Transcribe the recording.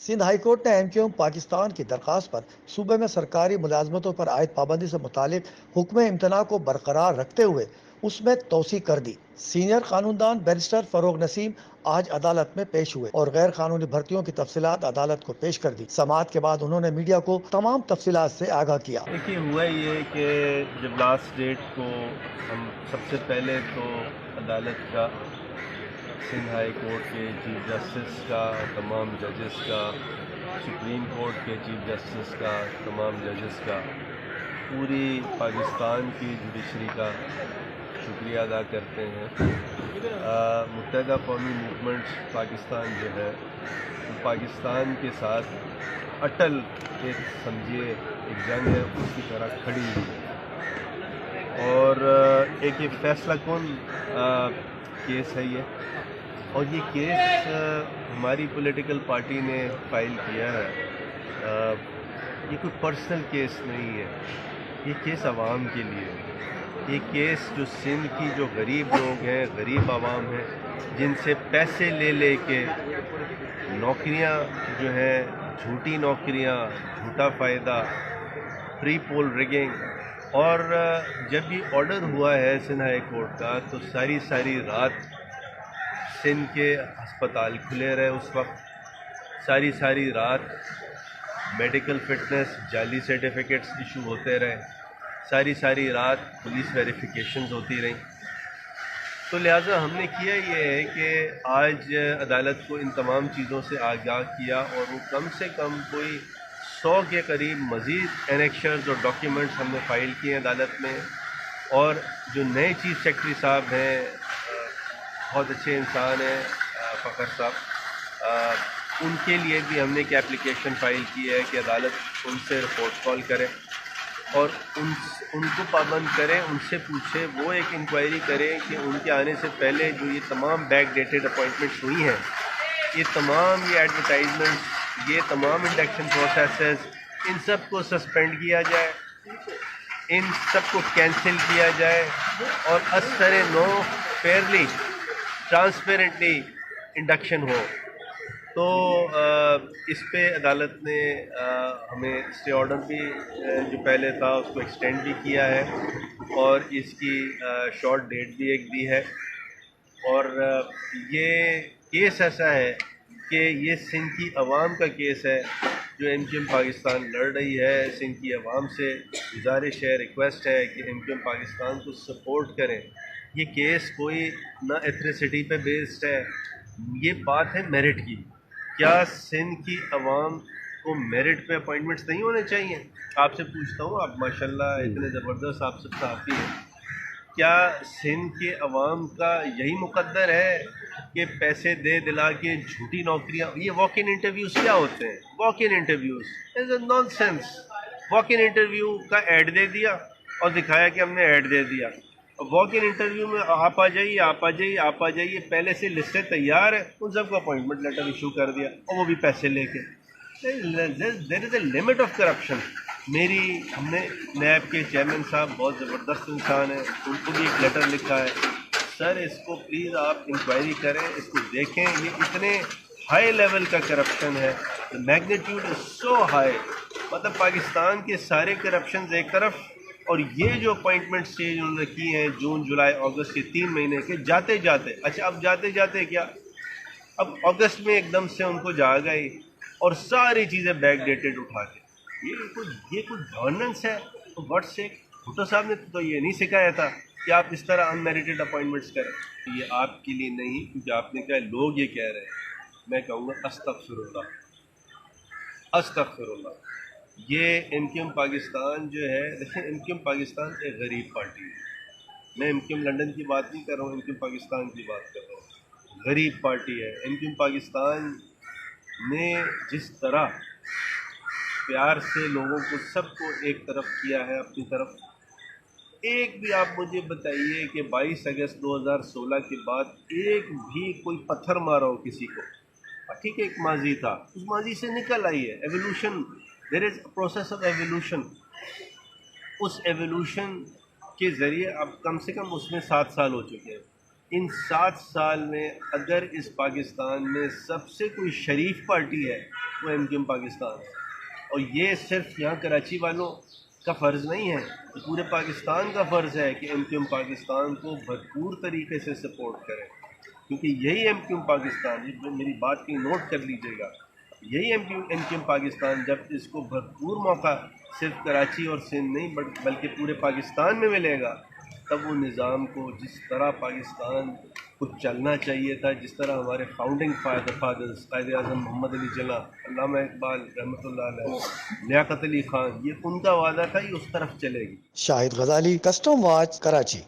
Sindh high court نے M Q M Pakistan کی درخواست پر صوبے میں سرکاری ملازمتوں پر عائد پابندی سے متعلق حکم امتناع کو برقرار رکھتے ہوئے اس میں توسیع کر دی۔ سینئر قانوندان بیرسٹر فروغ نسیم آج عدالت میں پیش ہوئے اور غیر قانونی بھرتیوں کی تفصیلات عدالت کو پیش کر دی۔ سماعت کے بعد انہوں نے میڈیا کو تمام تفصیلات سے آگاہ کیا۔ دیکھیے، ہوا یہ کہ جب لاسٹ ڈیٹ کو ہم سب سے پہلے تو عدالت کا، سندھ ہائی کورٹ کے چیف جسٹس کا، تمام ججز کا، سپریم کورٹ کے چیف جسٹس کا، تمام ججز کا، پوری پاکستان کی جوڈیشری کا شکریہ ادا کرتے ہیں۔ متحدہ قومی موومنٹ پاکستان جو ہے، پاکستان کے ساتھ اٹل ایک سمجھیے ایک جنگ ہے اس کی طرح کھڑی ہوئی ہے، اور ایک یہ فیصلہ کن کیس ہے یہ، اور یہ کیس ہماری پولیٹیکل پارٹی نے فائل کیا ہے۔ یہ کوئی پرسنل کیس نہیں ہے، یہ کیس عوام کے لیے ہے۔ یہ کیس جو سندھ کی جو غریب لوگ ہیں، غریب عوام ہیں، جن سے پیسے لے لے کے نوکریاں جو ہیں، جھوٹی نوکریاں، جھوٹا فائدہ، پری پول ریگنگ، اور جب یہ آرڈر ہوا ہے سندھ ہائی کورٹ کا تو ساری رات سندھ کے ہسپتال کھلے رہے، اس وقت ساری رات میڈیکل فٹنس جعلی سرٹیفکیٹس ایشو ہوتے رہے، ساری رات پولیس ویریفیکیشنز ہوتی رہیں۔ تو لہٰذا ہم نے کیا یہ ہے کہ آج عدالت کو ان تمام چیزوں سے آگاہ کیا، اور وہ کم سے کم کوئی 100 کے قریب مزید انیکشرز اور ڈاکیومنٹس ہم نے فائل کیے ہیں عدالت میں، اور جو نئے چیف سیکرٹری صاحب ہیں، بہت اچھے انسان ہیں فخر صاحب، ان کے لیے بھی ہم نے ایک اپلیکیشن فائل کی ہے کہ عدالت ان سے رپورٹ کال کرے اور ان کو پابند کریں، ان سے پوچھے، وہ ایک انکوائری کریں کہ ان کے آنے سے پہلے جو یہ تمام بیک ڈیٹڈ اپوائنٹمنٹس ہوئی ہیں، یہ تمام یہ ایڈورٹائزمنٹس، یہ تمام انڈکشن پروسیسز، ان سب کو سسپینڈ کیا جائے، ان سب کو کینسل کیا جائے، اور اثر نو فیئرلی ٹرانسپیرنٹلی انڈکشن ہو۔ تو اس پہ عدالت نے ہمیں اسٹے آرڈر بھی جو پہلے تھا اس کو ایکسٹینڈ بھی کیا ہے، اور اس کی شارٹ ڈیٹ بھی ایک دی ہے، اور یہ کیس ایسا ہے کہ یہ سندھ کی عوام کا کیس ہے جو ایم کیو ایم پاکستان لڑ رہی ہے۔ سندھ کی عوام سے گزارش ہے، ریکویسٹ ہے کہ ایم کیو ایم پاکستان کو سپورٹ کریں۔ یہ کیس کوئی نہ ایتھنیسٹی پہ بیسڈ ہے، یہ بات ہے میرٹ کی۔ کیا سندھ کی عوام کو میرٹ پہ اپوائنٹمنٹس نہیں ہونے چاہیے؟ آپ سے پوچھتا ہوں، آپ ماشاءاللہ اتنے زبردست آپ سب صحافی ہیں، کیا سندھ کے عوام کا یہی مقدر ہے کہ پیسے دے دلا کے جھوٹی نوکریاں؟ یہ واک ان انٹرویوز کیا ہوتے ہیں؟ Walk in interviews is a naan sense. Walk in interview کا ایڈ دے دیا اور دکھایا کہ ہم نے ایڈ دے دیا۔ واک ان انٹرویو میں آپ آ جائیے، پہلے سے لسٹیں تیار ہے، ان سب کو اپوائنٹمنٹ لیٹر ایشو کر دیا، اور وہ بھی پیسے لے کے۔ دیر is a limit of corruption. ہم نے نیب کے چیئرمین صاحب بہت زبردست انسان ہیں، ان کو بھی ایک لیٹر لکھا ہے، سر اس کو پلیز آپ انکوائری کریں، اس کو دیکھیں، یہ اتنے ہائی لیول کا کرپشن ہے، the magnitude is so high۔ مطلب پاکستان کے سارے کرپشنز ایک طرف، اور یہ جو اپوائنٹمنٹس انہوں نے کی ہیں جون جولائی اگست کے 3 مہینے کے، جاتے اچھا اب جاتے کیا، اب اگست میں ایک دم سے ان کو جاگ آئی اور ساری چیزیں بیک ڈیٹڈ اٹھا کے، یہ کوئی گورننس ہے؟ واٹ سے بھٹو صاحب نے تو یہ نہیں سکھایا تھا کہ آپ اس طرح ان میریٹڈ اپوائنٹمنٹس کریں۔ یہ آپ کے لیے نہیں، کیونکہ آپ نے کہا لوگ یہ کہہ رہے ہیں، میں کہوں گا استغفر اللہ۔ یہ ایم کیو ایم پاکستان جو ہے، دیکھیں ایم کیو ایم پاکستان ایک غریب پارٹی ہے، میں ایم کیو ایم لنڈن کی بات نہیں کر رہا ہوں، ایم کیو ایم پاکستان کی بات کر رہا ہوں۔ غریب پارٹی ہے ایم کیو ایم پاکستان نے، جس طرح پیار سے لوگوں کو سب کو ایک طرف کیا ہے اپنی طرف۔ ایک بھی آپ مجھے بتائیے کہ 22 اگست 2016 کے بعد ایک بھی کوئی پتھر مارا ہو کسی کو؟ ٹھیک ہے ایک ماضی تھا، اس ماضی سے نکل آئی ہے، evolution, there is a process of evolution. اس ایولیوشن کے ذریعے اب کم سے کم اس میں 7 سال ہو چکے ہیں۔ ان 7 سال میں اگر اس پاکستان میں سب سے کوئی شریف پارٹی ہے وہ ایم کیو ایم پاکستان ہے. اور یہ صرف یہاں کراچی والوں کا فرض نہیں ہے, پورے پاکستان کا فرض ہے کہ ایم کیو ایم پاکستان کو بھرپور طریقے سے سپورٹ کرے, کیونکہ یہی ایم کیو ایم پاکستان, یہ میری بات کی نوٹ کر لیجیے گا, یہی ایم کیو ایم پاکستان جب اس کو بھرپور موقع صرف کراچی اور سندھ نہیں بلکہ پورے پاکستان میں ملے گا, تب وہ نظام کو جس طرح پاکستان کو چلنا چاہیے تھا, جس طرح ہمارے فاؤنڈنگ فادرز قائد اعظم محمد علی جناح, علامہ اقبال رحمۃ اللہ علیہ, لیاقت علی خان, یہ ان کا وعدہ تھا, یہ اس طرف چلے گی. شاہد غزالی، کسٹم واچ، کراچی.